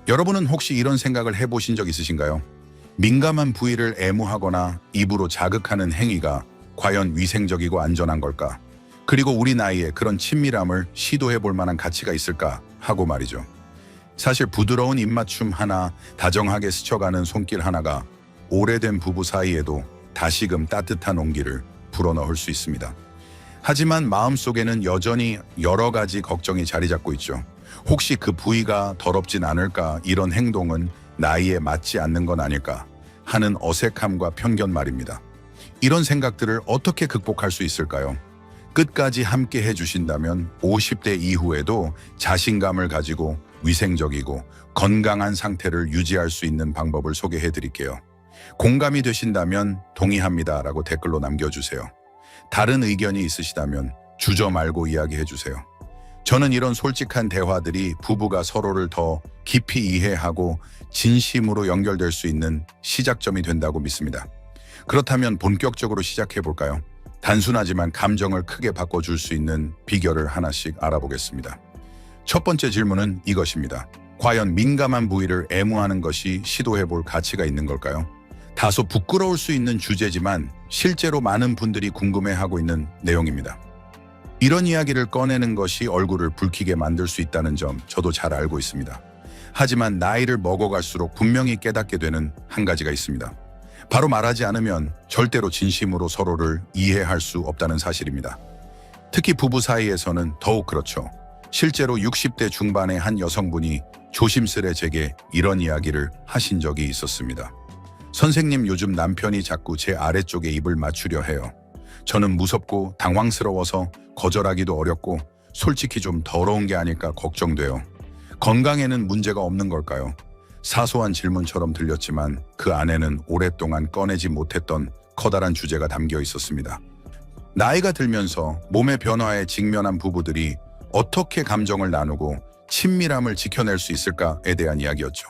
여러분은 혹시 이런 생각을 해보신 적 있으신가요? 민감한 부위를 애무하거나 입으로 자극하는 행위가 과연 위생적이고 안전한 걸까? 그리고 우리 나이에 그런 친밀함을 시도해 볼 만한 가치가 있을까 하고 말이죠. 사실 부드러운 입맞춤 하나, 다정하게 스쳐가는 손길 하나가 오래된 부부 사이에도 다시금 따뜻한 온기를 불어넣을 수 있습니다. 하지만 마음속에는 여전히 여러 가지 걱정이 자리 잡고 있죠. 혹시 그 부위가 더럽진 않을까? 이런 행동은 나이에 맞지 않는 건 아닐까? 하는 어색함과 편견 말입니다. 이런 생각들을 어떻게 극복할 수 있을까요? 끝까지 함께 해주신다면 50대 이후에도 자신감을 가지고 위생적이고 건강한 상태를 유지할 수 있는 방법을 소개해 드릴게요. 공감이 되신다면 동의합니다 라고 댓글로 남겨주세요. 다른 의견이 있으시다면 주저 말고 이야기해 주세요. 저는 이런 솔직한 대화들이 부부가 서로를 더 깊이 이해하고 진심으로 연결될 수 있는 시작점이 된다고 믿습니다. 그렇다면 본격적으로 시작해 볼까요? 단순하지만 감정을 크게 바꿔줄 수 있는 비결을 하나씩 알아보겠습니다. 첫 번째 질문은 이것입니다. 과연 민감한 부위를 애무하는 것이 시도해 볼 가치가 있는 걸까요? 다소 부끄러울 수 있는 주제지만 실제로 많은 분들이 궁금해하고 있는 내용입니다. 이런 이야기를 꺼내는 것이 얼굴을 붉히게 만들 수 있다는 점 저도 잘 알고 있습니다. 하지만 나이를 먹어갈수록 분명히 깨닫게 되는 한 가지가 있습니다. 바로 말하지 않으면 절대로 진심으로 서로를 이해할 수 없다는 사실입니다. 특히 부부 사이에서는 더욱 그렇죠. 실제로 60대 중반의 한 여성분이 조심스레 제게 이런 이야기를 하신 적이 있었습니다. 선생님, 요즘 남편이 자꾸 제 아래쪽에 입을 맞추려 해요. 저는 무섭고 당황스러워서 거절하기도 어렵고 솔직히 좀 더러운 게 아닐까 걱정돼요. 건강에는 문제가 없는 걸까요? 사소한 질문처럼 들렸지만 그 안에는 오랫동안 꺼내지 못했던 커다란 주제가 담겨 있었습니다. 나이가 들면서 몸의 변화에 직면한 부부들이 어떻게 감정을 나누고 친밀함을 지켜낼 수 있을까에 대한 이야기였죠.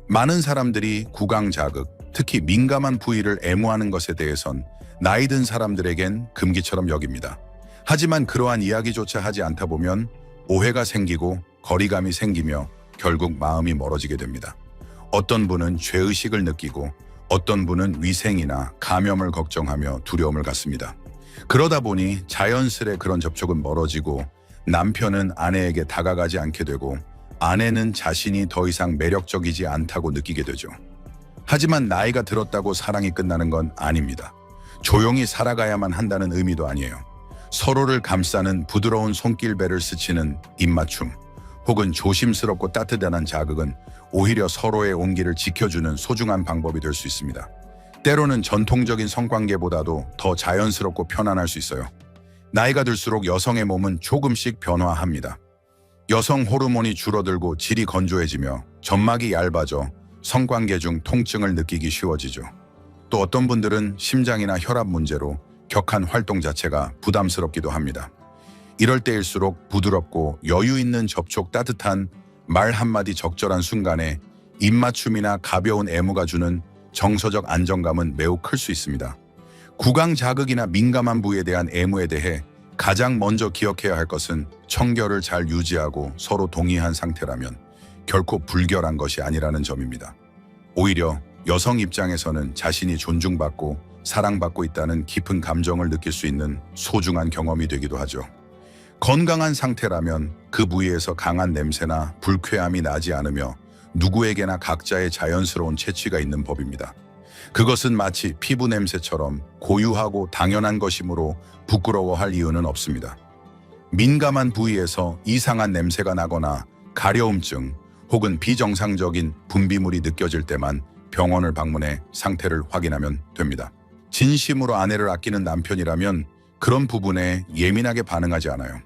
많은 사람들이 구강 자극, 특히 민감한 부위를 애무하는 것에 대해선 나이 든 사람들에겐 금기처럼 여깁니다. 하지만 그러한 이야기조차 하지 않다 보면 오해가 생기고 거리감이 생기며 결국 마음이 멀어지게 됩니다. 어떤 분은 죄의식을 느끼고 어떤 분은 위생이나 감염을 걱정하며 두려움을 갖습니다. 그러다 보니 자연스레 그런 접촉은 멀어지고 남편은 아내에게 다가가지 않게 되고 아내는 자신이 더 이상 매력적이지 않다고 느끼게 되죠. 하지만 나이가 들었다고 사랑이 끝나는 건 아닙니다. 조용히 살아가야만 한다는 의미도 아니에요. 서로를 감싸는 부드러운 손길배를 스치는 입맞춤, 혹은 조심스럽고 따뜻한 자극은 오히려 서로의 온기를 지켜주는 소중한 방법이 될 수 있습니다. 때로는 전통적인 성관계보다도 더 자연스럽고 편안할 수 있어요. 나이가 들수록 여성의 몸은 조금씩 변화합니다. 여성 호르몬이 줄어들고 질이 건조해지며 점막이 얇아져 성관계 중 통증을 느끼기 쉬워지죠. 또 어떤 분들은 심장이나 혈압 문제로 격한 활동 자체가 부담스럽기도 합니다. 이럴 때일수록 부드럽고 여유 있는 접촉, 따뜻한 말 한마디, 적절한 순간에 입맞춤이나 가벼운 애무가 주는 정서적 안정감은 매우 클 수 있습니다. 구강 자극이나 민감한 부위에 대한 애무에 대해 가장 먼저 기억해야 할 것은 청결을 잘 유지하고 서로 동의한 상태라면 결코 불결한 것이 아니라는 점입니다. 오히려 여성 입장에서는 자신이 존중받고 사랑받고 있다는 깊은 감정을 느낄 수 있는 소중한 경험이 되기도 하죠. 건강한 상태라면 그 부위에서 강한 냄새나 불쾌함이 나지 않으며 누구에게나 각자의 자연스러운 체취가 있는 법입니다. 그것은 마치 피부 냄새처럼 고유하고 당연한 것이므로 부끄러워할 이유는 없습니다. 민감한 부위에서 이상한 냄새가 나거나 가려움증 혹은 비정상적인 분비물이 느껴질 때만 병원을 방문해 상태를 확인하면 됩니다. 진심으로 아내를 아끼는 남편이라면 그런 부분에 예민하게 반응하지 않아요.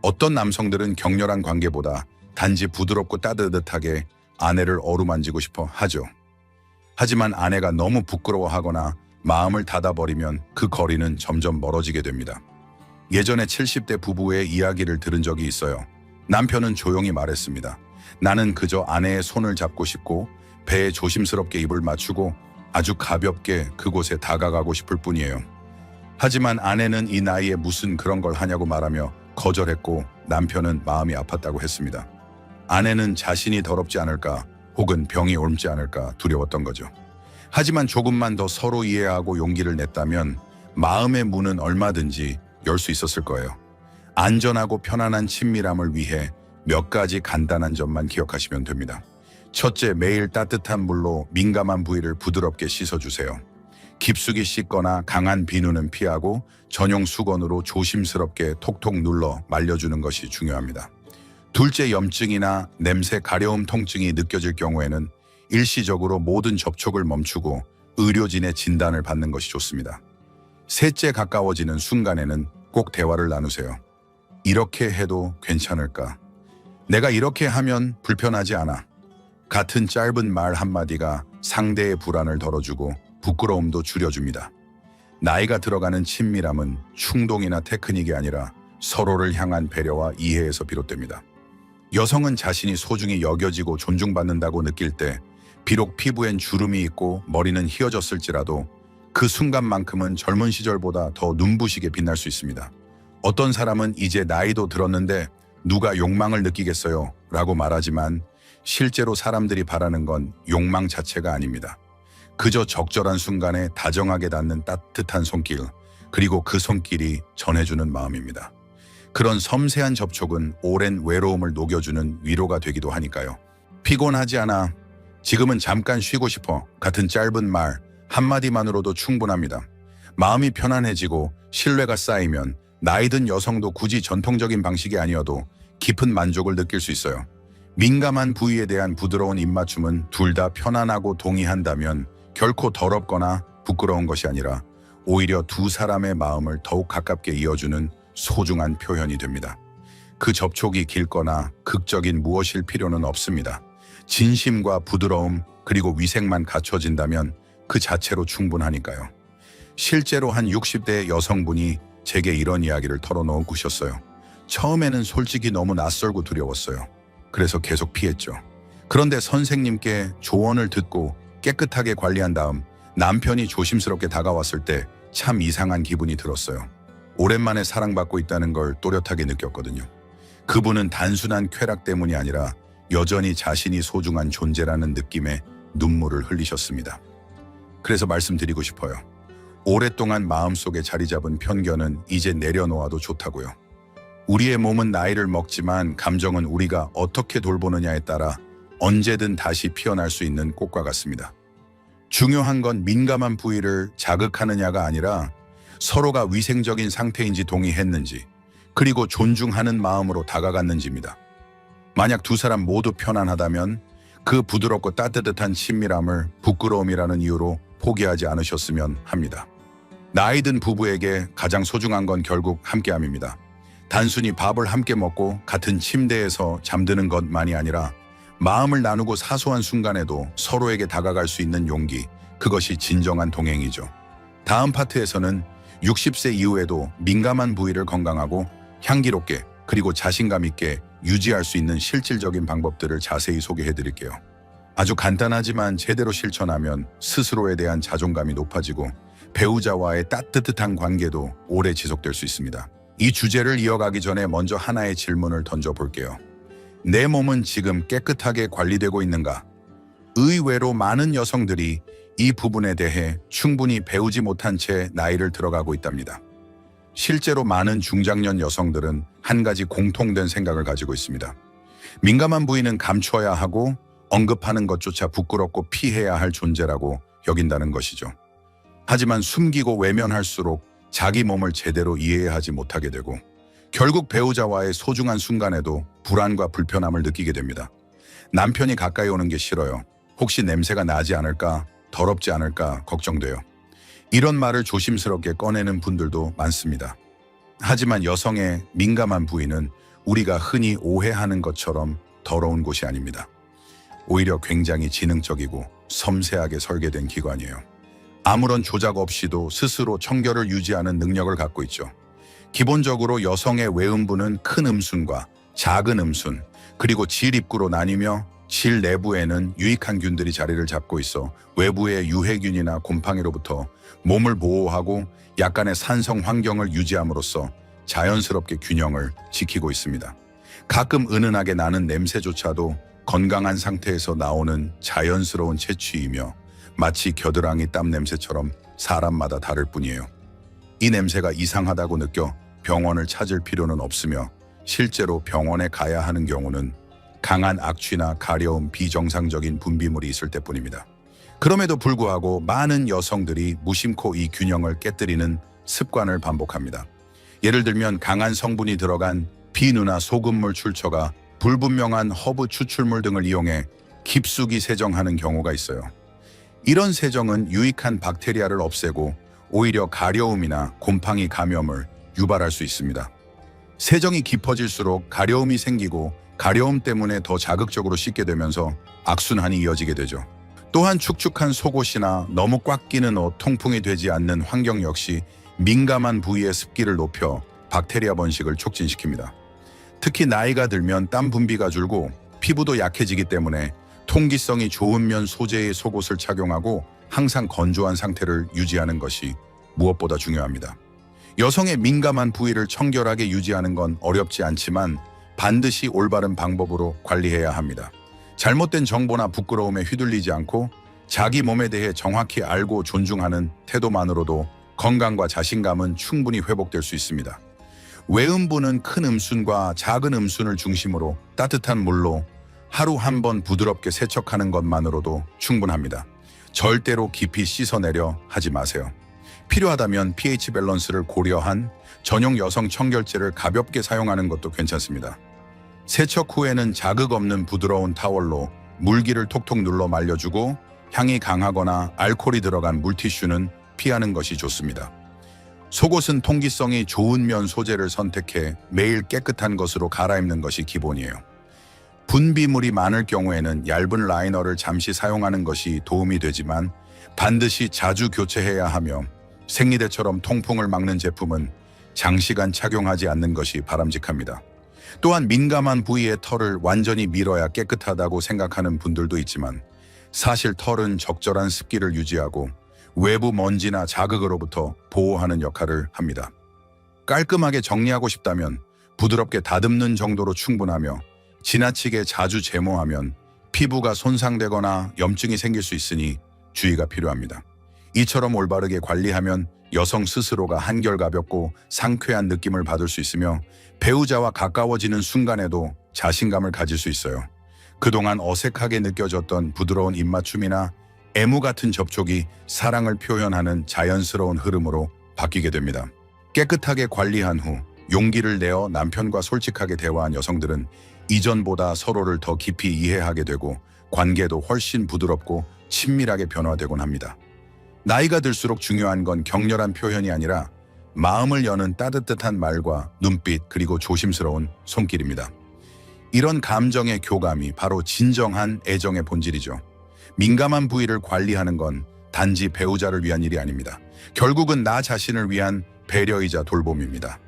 어떤 남성들은 격렬한 관계보다 단지 부드럽고 따뜻하게 아내를 어루만지고 싶어 하죠. 하지만 아내가 너무 부끄러워하거나 마음을 닫아버리면 그 거리는 점점 멀어지게 됩니다. 예전에 70대 부부의 이야기를 들은 적이 있어요. 남편은 조용히 말했습니다. 나는 그저 아내의 손을 잡고 싶고 배에 조심스럽게 입을 맞추고 아주 가볍게 그곳에 다가가고 싶을 뿐이에요. 하지만 아내는 이 나이에 무슨 그런 걸 하냐고 말하며 거절했고 남편은 마음이 아팠다고 했습니다. 아내는 자신이 더럽지 않을까 혹은 병이 옮지 않을까 두려웠던 거죠. 하지만 조금만 더 서로 이해하고 용기를 냈다면 마음의 문은 얼마든지 열 수 있었을 거예요. 안전하고 편안한 친밀함을 위해 몇 가지 간단한 점만 기억하시면 됩니다. 첫째, 매일 따뜻한 물로 민감한 부위를 부드럽게 씻어주세요. 깊숙이 씻거나 강한 비누는 피하고 전용 수건으로 조심스럽게 톡톡 눌러 말려주는 것이 중요합니다. 둘째, 염증이나 냄새, 가려움, 통증이 느껴질 경우에는 일시적으로 모든 접촉을 멈추고 의료진의 진단을 받는 것이 좋습니다. 셋째, 가까워지는 순간에는 꼭 대화를 나누세요. 이렇게 해도 괜찮을까? 내가 이렇게 하면 불편하지 않아. 같은 짧은 말 한마디가 상대의 불안을 덜어주고 부끄러움도 줄여줍니다. 나이가 들어가는 친밀함은 충동이나 테크닉이 아니라 서로를 향한 배려와 이해에서 비롯됩니다. 여성은 자신이 소중히 여겨지고 존중받는다고 느낄 때 비록 피부엔 주름이 있고 머리는 휘어졌을지라도 그 순간만큼은 젊은 시절보다 더 눈부시게 빛날 수 있습니다. 어떤 사람은 이제 나이도 들었는데 누가 욕망을 느끼겠어요? 라고 말하지만 실제로 사람들이 바라는 건 욕망 자체가 아닙니다. 그저 적절한 순간에 다정하게 닿는 따뜻한 손길, 그리고 그 손길이 전해주는 마음입니다. 그런 섬세한 접촉은 오랜 외로움을 녹여주는 위로가 되기도 하니까요. 피곤하지 않아. 지금은 잠깐 쉬고 싶어. 같은 짧은 말 한마디만으로도 충분합니다. 마음이 편안해지고 신뢰가 쌓이면 나이 든 여성도 굳이 전통적인 방식이 아니어도 깊은 만족을 느낄 수 있어요. 민감한 부위에 대한 부드러운 입맞춤은 둘 다 편안하고 동의한다면 결코 더럽거나 부끄러운 것이 아니라 오히려 두 사람의 마음을 더욱 가깝게 이어주는 소중한 표현이 됩니다. 그 접촉이 길거나 극적인 무엇일 필요는 없습니다. 진심과 부드러움 그리고 위생만 갖춰진다면 그 자체로 충분하니까요. 실제로 한 60대 여성분이 제게 이런 이야기를 털어놓으셨어요. 처음에는 솔직히 너무 낯설고 두려웠어요. 그래서 계속 피했죠. 그런데 선생님께 조언을 듣고 깨끗하게 관리한 다음 남편이 조심스럽게 다가왔을 때 참 이상한 기분이 들었어요. 오랜만에 사랑받고 있다는 걸 또렷하게 느꼈거든요. 그분은 단순한 쾌락 때문이 아니라 여전히 자신이 소중한 존재라는 느낌에 눈물을 흘리셨습니다. 그래서 말씀드리고 싶어요. 오랫동안 마음속에 자리 잡은 편견은 이제 내려놓아도 좋다고요. 우리의 몸은 나이를 먹지만 감정은 우리가 어떻게 돌보느냐에 따라 언제든 다시 피어날 수 있는 꽃과 같습니다. 중요한 건 민감한 부위를 자극하느냐가 아니라 서로가 위생적인 상태인지 동의했는지, 그리고 존중하는 마음으로 다가갔는지입니다. 만약 두 사람 모두 편안하다면 그 부드럽고 따뜻한 친밀함을 부끄러움이라는 이유로 포기하지 않으셨으면 합니다. 나이 든 부부에게 가장 소중한 건 결국 함께함입니다. 단순히 밥을 함께 먹고 같은 침대에서 잠드는 것만이 아니라 마음을 나누고 사소한 순간에도 서로에게 다가갈 수 있는 용기, 그것이 진정한 동행이죠. 다음 파트에서는 60세 이후에도 민감한 부위를 건강하고 향기롭게 그리고 자신감 있게 유지할 수 있는 실질적인 방법들을 자세히 소개해 드릴게요. 아주 간단하지만 제대로 실천하면 스스로에 대한 자존감이 높아지고 배우자와의 따뜻한 관계도 오래 지속될 수 있습니다. 이 주제를 이어가기 전에 먼저 하나의 질문을 던져볼게요. 내 몸은 지금 깨끗하게 관리되고 있는가? 의외로 많은 여성들이 이 부분에 대해 충분히 배우지 못한 채 나이를 들어가고 있답니다. 실제로 많은 중장년 여성들은 한 가지 공통된 생각을 가지고 있습니다. 민감한 부위는 감춰야 하고 언급하는 것조차 부끄럽고 피해야 할 존재라고 여긴다는 것이죠. 하지만 숨기고 외면할수록 자기 몸을 제대로 이해하지 못하게 되고 결국 배우자와의 소중한 순간에도 불안과 불편함을 느끼게 됩니다. 남편이 가까이 오는 게 싫어요. 혹시 냄새가 나지 않을까? 더럽지 않을까? 걱정돼요. 이런 말을 조심스럽게 꺼내는 분들도 많습니다. 하지만 여성의 민감한 부위는 우리가 흔히 오해하는 것처럼 더러운 곳이 아닙니다. 오히려 굉장히 지능적이고 섬세하게 설계된 기관이에요. 아무런 조작 없이도 스스로 청결을 유지하는 능력을 갖고 있죠. 기본적으로 여성의 외음부는 큰 음순과 작은 음순, 그리고 질 입구로 나뉘며 질 내부에는 유익한 균들이 자리를 잡고 있어 외부의 유해균이나 곰팡이로부터 몸을 보호하고 약간의 산성 환경을 유지함으로써 자연스럽게 균형을 지키고 있습니다. 가끔 은은하게 나는 냄새조차도 건강한 상태에서 나오는 자연스러운 채취이며 마치 겨드랑이 땀 냄새처럼 사람마다 다를 뿐이에요. 이 냄새가 이상하다고 느껴 병원을 찾을 필요는 없으며 실제로 병원에 가야 하는 경우는 강한 악취나 가려움, 비정상적인 분비물이 있을 때뿐입니다. 그럼에도 불구하고 많은 여성들이 무심코 이 균형을 깨뜨리는 습관을 반복합니다. 예를 들면 강한 성분이 들어간 비누나 소금물 출처가 불분명한 허브 추출물 등을 이용해 깊숙이 세정하는 경우가 있어요. 이런 세정은 유익한 박테리아를 없애고 오히려 가려움이나 곰팡이 감염을 유발할 수 있습니다. 세정이 깊어질수록 가려움이 생기고 가려움 때문에 더 자극적으로 씻게 되면서 악순환이 이어지게 되죠. 또한 축축한 속옷이나 너무 꽉 끼는 옷, 통풍이 되지 않는 환경 역시 민감한 부위의 습기를 높여 박테리아 번식을 촉진시킵니다. 특히 나이가 들면 땀 분비가 줄고 피부도 약해지기 때문에 통기성이 좋은 면 소재의 속옷을 착용하고 항상 건조한 상태를 유지하는 것이 무엇보다 중요합니다. 여성의 민감한 부위를 청결하게 유지하는 건 어렵지 않지만 반드시 올바른 방법으로 관리해야 합니다. 잘못된 정보나 부끄러움에 휘둘리지 않고 자기 몸에 대해 정확히 알고 존중하는 태도만으로도 건강과 자신감은 충분히 회복될 수 있습니다. 외음부는 큰 음순과 작은 음순을 중심으로 따뜻한 물로 하루 한 번 부드럽게 세척하는 것만으로도 충분합니다. 절대로 깊이 씻어내려 하지 마세요. 필요하다면 pH 밸런스를 고려한 전용 여성 청결제를 가볍게 사용하는 것도 괜찮습니다. 세척 후에는 자극 없는 부드러운 타월로 물기를 톡톡 눌러 말려주고 향이 강하거나 알코올이 들어간 물티슈는 피하는 것이 좋습니다. 속옷은 통기성이 좋은 면 소재를 선택해 매일 깨끗한 것으로 갈아입는 것이 기본이에요. 분비물이 많을 경우에는 얇은 라이너를 잠시 사용하는 것이 도움이 되지만 반드시 자주 교체해야 하며 생리대처럼 통풍을 막는 제품은 장시간 착용하지 않는 것이 바람직합니다. 또한 민감한 부위의 털을 완전히 밀어야 깨끗하다고 생각하는 분들도 있지만 사실 털은 적절한 습기를 유지하고 외부 먼지나 자극으로부터 보호하는 역할을 합니다. 깔끔하게 정리하고 싶다면 부드럽게 다듬는 정도로 충분하며 지나치게 자주 제모하면 피부가 손상되거나 염증이 생길 수 있으니 주의가 필요합니다. 이처럼 올바르게 관리하면 여성 스스로가 한결가볍고 상쾌한 느낌을 받을 수 있으며 배우자와 가까워지는 순간에도 자신감을 가질 수 있어요. 그동안 어색하게 느껴졌던 부드러운 입맞춤이나 애무 같은 접촉이 사랑을 표현하는 자연스러운 흐름으로 바뀌게 됩니다. 깨끗하게 관리한 후 용기를 내어 남편과 솔직하게 대화한 여성들은 이전보다 서로를 더 깊이 이해하게 되고 관계도 훨씬 부드럽고 친밀하게 변화되곤 합니다. 나이가 들수록 중요한 건 격렬한 표현이 아니라 마음을 여는 따뜻한 말과 눈빛 그리고 조심스러운 손길입니다. 이런 감정의 교감이 바로 진정한 애정의 본질이죠. 민감한 부위를 관리하는 건 단지 배우자를 위한 일이 아닙니다. 결국은 나 자신을 위한 배려이자 돌봄입니다.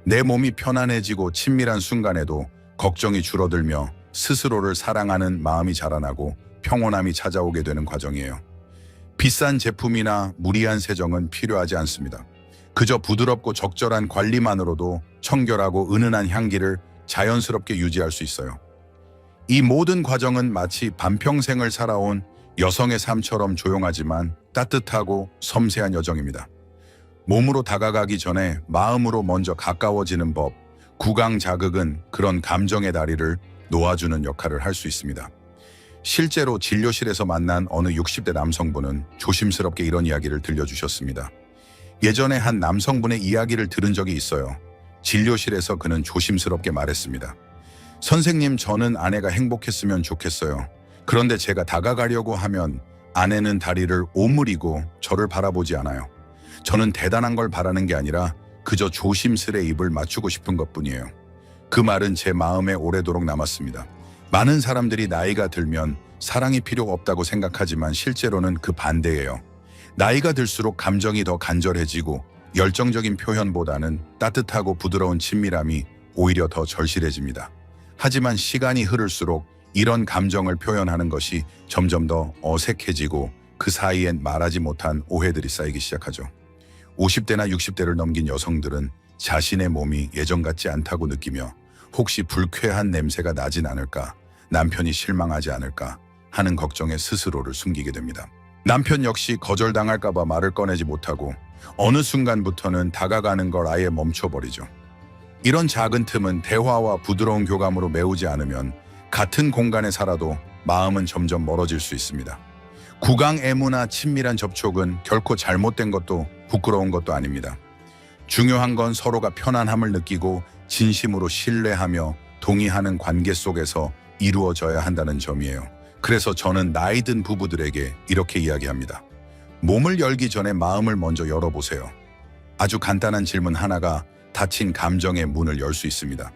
내 몸이 편안해지고 친밀한 순간에도 걱정이 줄어들며 스스로를 사랑하는 마음이 자라나고 평온함이 찾아오게 되는 과정이에요. 비싼 제품이나 무리한 세정은 필요하지 않습니다. 그저 부드럽고 적절한 관리만으로도 청결하고 은은한 향기를 자연스럽게 유지할 수 있어요. 이 모든 과정은 마치 반평생을 살아온 여성의 삶처럼 조용하지만 따뜻하고 섬세한 여정입니다. 몸으로 다가가기 전에 마음으로 먼저 가까워지는 법, 구강 자극은 그런 감정의 다리를 놓아주는 역할을 할 수 있습니다. 실제로 진료실에서 만난 어느 60대 남성분은 조심스럽게 이런 이야기를 들려주셨습니다. 예전에 한 남성분의 이야기를 들은 적이 있어요. 진료실에서 그는 조심스럽게 말했습니다. 선생님, 저는 아내가 행복했으면 좋겠어요. 그런데 제가 다가가려고 하면 아내는 다리를 오므리고 저를 바라보지 않아요. 저는 대단한 걸 바라는 게 아니라 그저 조심스레 입을 맞추고 싶은 것뿐이에요. 그 말은 제 마음에 오래도록 남았습니다. 많은 사람들이 나이가 들면 사랑이 필요가 없다고 생각하지만 실제로는 그 반대예요. 나이가 들수록 감정이 더 간절해지고 열정적인 표현보다는 따뜻하고 부드러운 친밀함이 오히려 더 절실해집니다. 하지만 시간이 흐를수록 이런 감정을 표현하는 것이 점점 더 어색해지고 그 사이엔 말하지 못한 오해들이 쌓이기 시작하죠. 50대나 60대를 넘긴 여성들은 자신의 몸이 예전 같지 않다고 느끼며 혹시 불쾌한 냄새가 나진 않을까, 남편이 실망하지 않을까 하는 걱정에 스스로를 숨기게 됩니다. 남편 역시 거절당할까봐 말을 꺼내지 못하고 어느 순간부터는 다가가는 걸 아예 멈춰버리죠. 이런 작은 틈은 대화와 부드러운 교감으로 메우지 않으면 같은 공간에 살아도 마음은 점점 멀어질 수 있습니다. 구강애무나 친밀한 접촉은 결코 잘못된 것도 부끄러운 것도 아닙니다. 중요한 건 서로가 편안함을 느끼고 진심으로 신뢰하며 동의하는 관계 속에서 이루어져야 한다는 점이에요. 그래서 저는 나이 든 부부들에게 이렇게 이야기합니다. 몸을 열기 전에 마음을 먼저 열어보세요. 아주 간단한 질문 하나가 닫힌 감정의 문을 열 수 있습니다.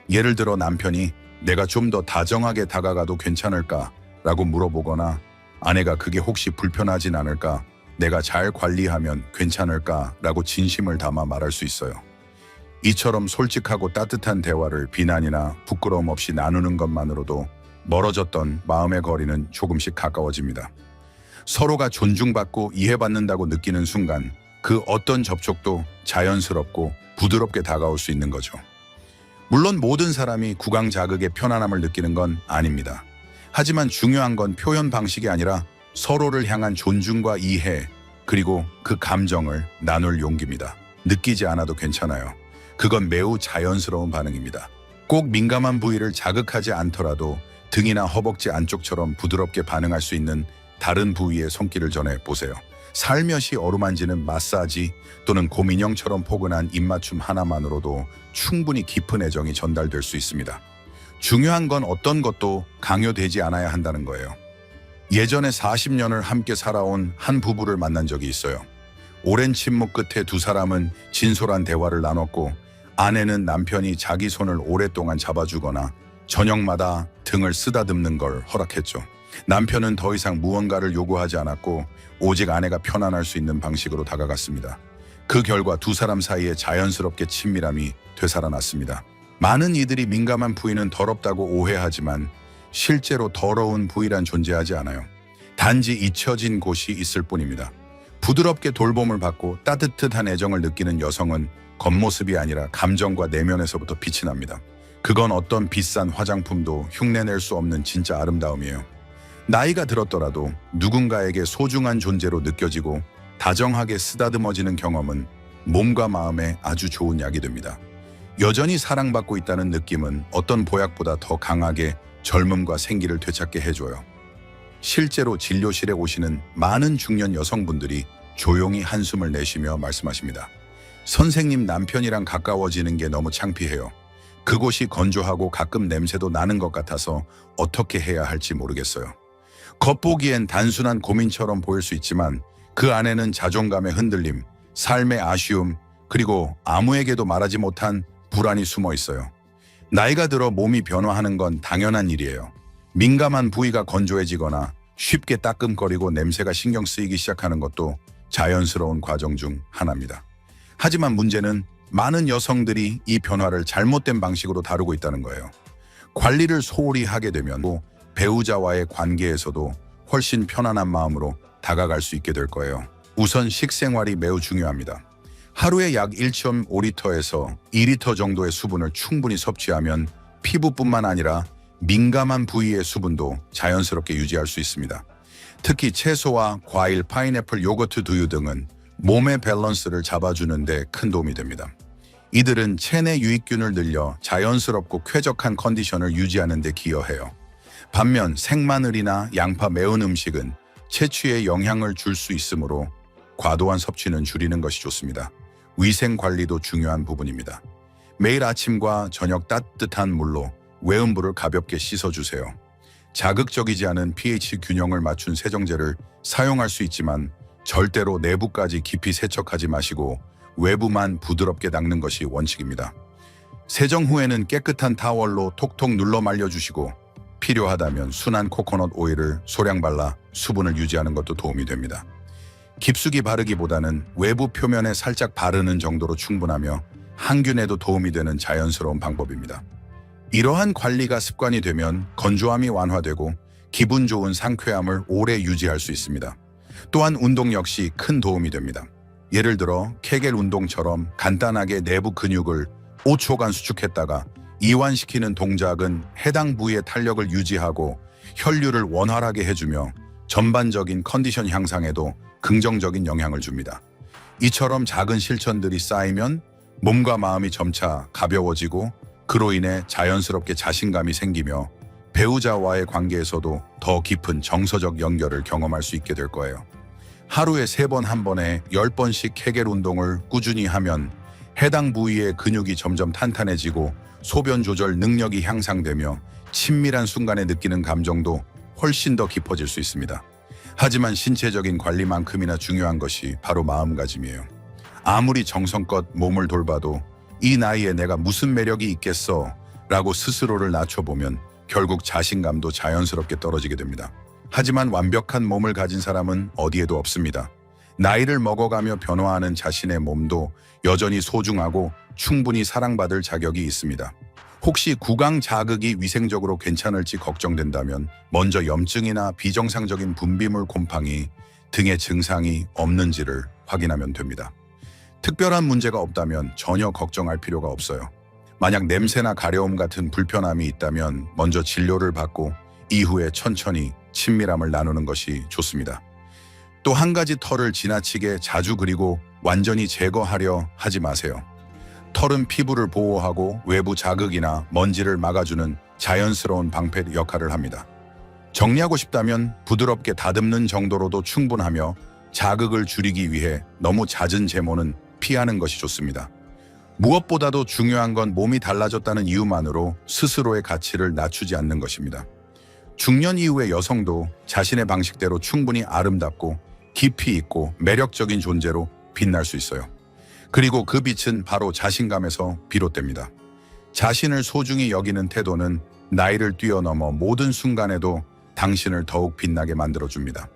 예를 들어 남편이 내가 좀 더 다정하게 다가가도 괜찮을까? 라고 물어보거나 아내가 그게 혹시 불편하진 않을까? 내가 잘 관리하면 괜찮을까? 라고 진심을 담아 말할 수 있어요. 이처럼 솔직하고 따뜻한 대화를 비난이나 부끄러움 없이 나누는 것만으로도 멀어졌던 마음의 거리는 조금씩 가까워집니다. 서로가 존중받고 이해받는다고 느끼는 순간 그 어떤 접촉도 자연스럽고 부드럽게 다가올 수 있는 거죠. 물론 모든 사람이 구강 자극의 편안함을 느끼는 건 아닙니다. 하지만 중요한 건 표현 방식이 아니라 서로를 향한 존중과 이해, 그리고 그 감정을 나눌 용기입니다. 느끼지 않아도 괜찮아요. 그건 매우 자연스러운 반응입니다. 꼭 민감한 부위를 자극하지 않더라도 등이나 허벅지 안쪽처럼 부드럽게 반응할 수 있는 다른 부위에 손길을 전해 보세요. 살며시 어루만지는 마사지 또는 곰인형처럼 포근한 입맞춤 하나만으로도 충분히 깊은 애정이 전달될 수 있습니다. 중요한 건 어떤 것도 강요되지 않아야 한다는 거예요. 예전에 40년을 함께 살아온 한 부부를 만난 적이 있어요. 오랜 침묵 끝에 두 사람은 진솔한 대화를 나눴고 아내는 남편이 자기 손을 오랫동안 잡아주거나 저녁마다 등을 쓰다듬는 걸 허락했죠. 남편은 더 이상 무언가를 요구하지 않았고 오직 아내가 편안할 수 있는 방식으로 다가갔습니다. 그 결과 두 사람 사이에 자연스럽게 친밀함이 되살아났습니다. 많은 이들이 민감한 부위는 더럽다고 오해하지만 실제로 더러운 부위란 존재하지 않아요. 단지 잊혀진 곳이 있을 뿐입니다. 부드럽게 돌봄을 받고 따뜻한 애정을 느끼는 여성은 겉모습이 아니라 감정과 내면에서부터 빛이 납니다. 그건 어떤 비싼 화장품도 흉내낼 수 없는 진짜 아름다움이에요. 나이가 들었더라도 누군가에게 소중한 존재로 느껴지고 다정하게 쓰다듬어지는 경험은 몸과 마음에 아주 좋은 약이 됩니다. 여전히 사랑받고 있다는 느낌은 어떤 보약보다 더 강하게 젊음과 생기를 되찾게 해줘요. 실제로 진료실에 오시는 많은 중년 여성분들이 조용히 한숨을 내쉬며 말씀하십니다. 선생님, 남편이랑 가까워지는 게 너무 창피해요. 그곳이 건조하고 가끔 냄새도 나는 것 같아서 어떻게 해야 할지 모르겠어요. 겉보기엔 단순한 고민처럼 보일 수 있지만 그 안에는 자존감의 흔들림, 삶의 아쉬움, 그리고 아무에게도 말하지 못한 불안이 숨어 있어요. 나이가 들어 몸이 변화하는 건 당연한 일이에요. 민감한 부위가 건조해지거나 쉽게 따끔거리고 냄새가 신경 쓰이기 시작하는 것도 자연스러운 과정 중 하나입니다. 하지만 문제는 많은 여성들이 이 변화를 잘못된 방식으로 다루고 있다는 거예요. 관리를 소홀히 하게 되면 배우자와의 관계에서도 훨씬 편안한 마음으로 다가갈 수 있게 될 거예요. 우선 식생활이 매우 중요합니다. 하루에 약 1.5리터에서 2리터 정도의 수분을 충분히 섭취하면 피부뿐만 아니라 민감한 부위의 수분도 자연스럽게 유지할 수 있습니다. 특히 채소와 과일, 파인애플, 요거트, 두유 등은 몸의 밸런스를 잡아주는 데 큰 도움이 됩니다. 이들은 체내 유익균을 늘려 자연스럽고 쾌적한 컨디션을 유지하는 데 기여해요. 반면 생마늘이나 양파, 매운 음식은 체취에 영향을 줄 수 있으므로 과도한 섭취는 줄이는 것이 좋습니다. 위생 관리도 중요한 부분입니다. 매일 아침과 저녁 따뜻한 물로 외음부를 가볍게 씻어주세요. 자극적이지 않은 pH 균형을 맞춘 세정제를 사용할 수 있지만 절대로 내부까지 깊이 세척하지 마시고 외부만 부드럽게 닦는 것이 원칙입니다. 세정 후에는 깨끗한 타월로 톡톡 눌러 말려주시고 필요하다면 순한 코코넛 오일을 소량 발라 수분을 유지하는 것도 도움이 됩니다. 깊숙이 바르기보다는 외부 표면에 살짝 바르는 정도로 충분하며 항균에도 도움이 되는 자연스러운 방법입니다. 이러한 관리가 습관이 되면 건조함이 완화되고 기분 좋은 상쾌함을 오래 유지할 수 있습니다. 또한 운동 역시 큰 도움이 됩니다. 예를 들어 케겔 운동처럼 간단하게 내부 근육을 5초간 수축했다가 이완시키는 동작은 해당 부위의 탄력을 유지하고 혈류를 원활하게 해주며 전반적인 컨디션 향상에도 긍정적인 영향을 줍니다. 이처럼 작은 실천들이 쌓이면 몸과 마음이 점차 가벼워지고 그로 인해 자연스럽게 자신감이 생기며 배우자와의 관계에서도 더 깊은 정서적 연결을 경험할 수 있게 될 거예요. 하루에 3번 한 번에 10번씩 케겔 운동을 꾸준히 하면 해당 부위의 근육이 점점 탄탄해지고 소변 조절 능력이 향상되며 친밀한 순간에 느끼는 감정도 훨씬 더 깊어질 수 있습니다. 하지만 신체적인 관리만큼이나 중요한 것이 바로 마음가짐이에요. 아무리 정성껏 몸을 돌봐도 이 나이에 내가 무슨 매력이 있겠어 라고 스스로를 낮춰보면 결국 자신감도 자연스럽게 떨어지게 됩니다. 하지만 완벽한 몸을 가진 사람은 어디에도 없습니다. 나이를 먹어가며 변화하는 자신의 몸도 여전히 소중하고 충분히 사랑받을 자격이 있습니다. 혹시 구강 자극이 위생적으로 괜찮을지 걱정된다면 먼저 염증이나 비정상적인 분비물 곰팡이 등의 증상이 없는지를 확인하면 됩니다. 특별한 문제가 없다면 전혀 걱정할 필요가 없어요. 만약 냄새나 가려움 같은 불편함이 있다면 먼저 진료를 받고 이후에 천천히 친밀함을 나누는 것이 좋습니다. 또 한 가지, 털을 지나치게 자주 그리고 완전히 제거하려 하지 마세요. 털은 피부를 보호하고 외부 자극이나 먼지를 막아주는 자연스러운 방패 역할을 합니다. 정리하고 싶다면 부드럽게 다듬는 정도로도 충분하며 자극을 줄이기 위해 너무 잦은 제모는 피하는 것이 좋습니다. 무엇보다도 중요한 건 몸이 달라졌다는 이유만으로 스스로의 가치를 낮추지 않는 것입니다. 중년 이후의 여성도 자신의 방식대로 충분히 아름답고 깊이 있고 매력적인 존재로 빛날 수 있어요. 그리고 그 빛은 바로 자신감에서 비롯됩니다. 자신을 소중히 여기는 태도는 나이를 뛰어넘어 모든 순간에도 당신을 더욱 빛나게 만들어줍니다.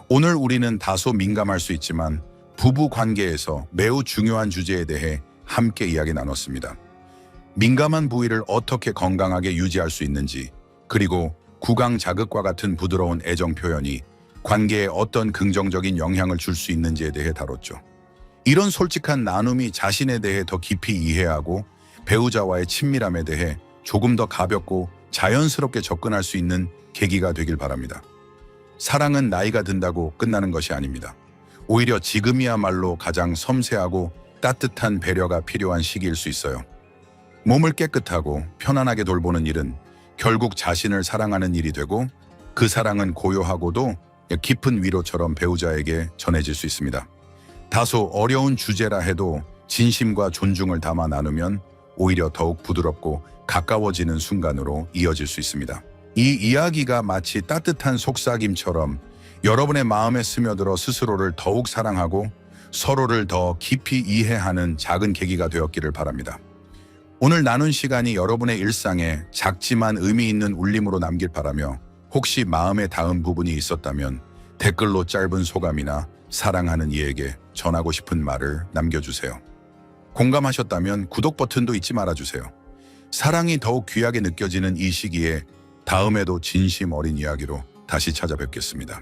오늘 우리는 다소 민감할 수 있지만 부부 관계에서 매우 중요한 주제에 대해 함께 이야기 나눴습니다. 민감한 부위를 어떻게 건강하게 유지할 수 있는지, 그리고 구강 자극과 같은 부드러운 애정 표현이 관계에 어떤 긍정적인 영향을 줄 수 있는지에 대해 다뤘죠. 이런 솔직한 나눔이 자신에 대해 더 깊이 이해하고 배우자와의 친밀함에 대해 조금 더 가볍고 자연스럽게 접근할 수 있는 계기가 되길 바랍니다. 사랑은 나이가 든다고 끝나는 것이 아닙니다. 오히려 지금이야말로 가장 섬세하고 따뜻한 배려가 필요한 시기일 수 있어요. 몸을 깨끗하고 편안하게 돌보는 일은 결국 자신을 사랑하는 일이 되고, 그 사랑은 고요하고도 깊은 위로처럼 배우자에게 전해질 수 있습니다. 다소 어려운 주제라 해도 진심과 존중을 담아 나누면 오히려 더욱 부드럽고 가까워지는 순간으로 이어질 수 있습니다. 이 이야기가 마치 따뜻한 속삭임처럼 여러분의 마음에 스며들어 스스로를 더욱 사랑하고 서로를 더 깊이 이해하는 작은 계기가 되었기를 바랍니다. 오늘 나눈 시간이 여러분의 일상에 작지만 의미 있는 울림으로 남길 바라며, 혹시 마음에 닿은 부분이 있었다면 댓글로 짧은 소감이나 사랑하는 이에게 전하고 싶은 말을 남겨주세요. 공감하셨다면 구독 버튼도 잊지 말아주세요. 사랑이 더욱 귀하게 느껴지는 이 시기에 다음에도 진심 어린 이야기로 다시 찾아뵙겠습니다.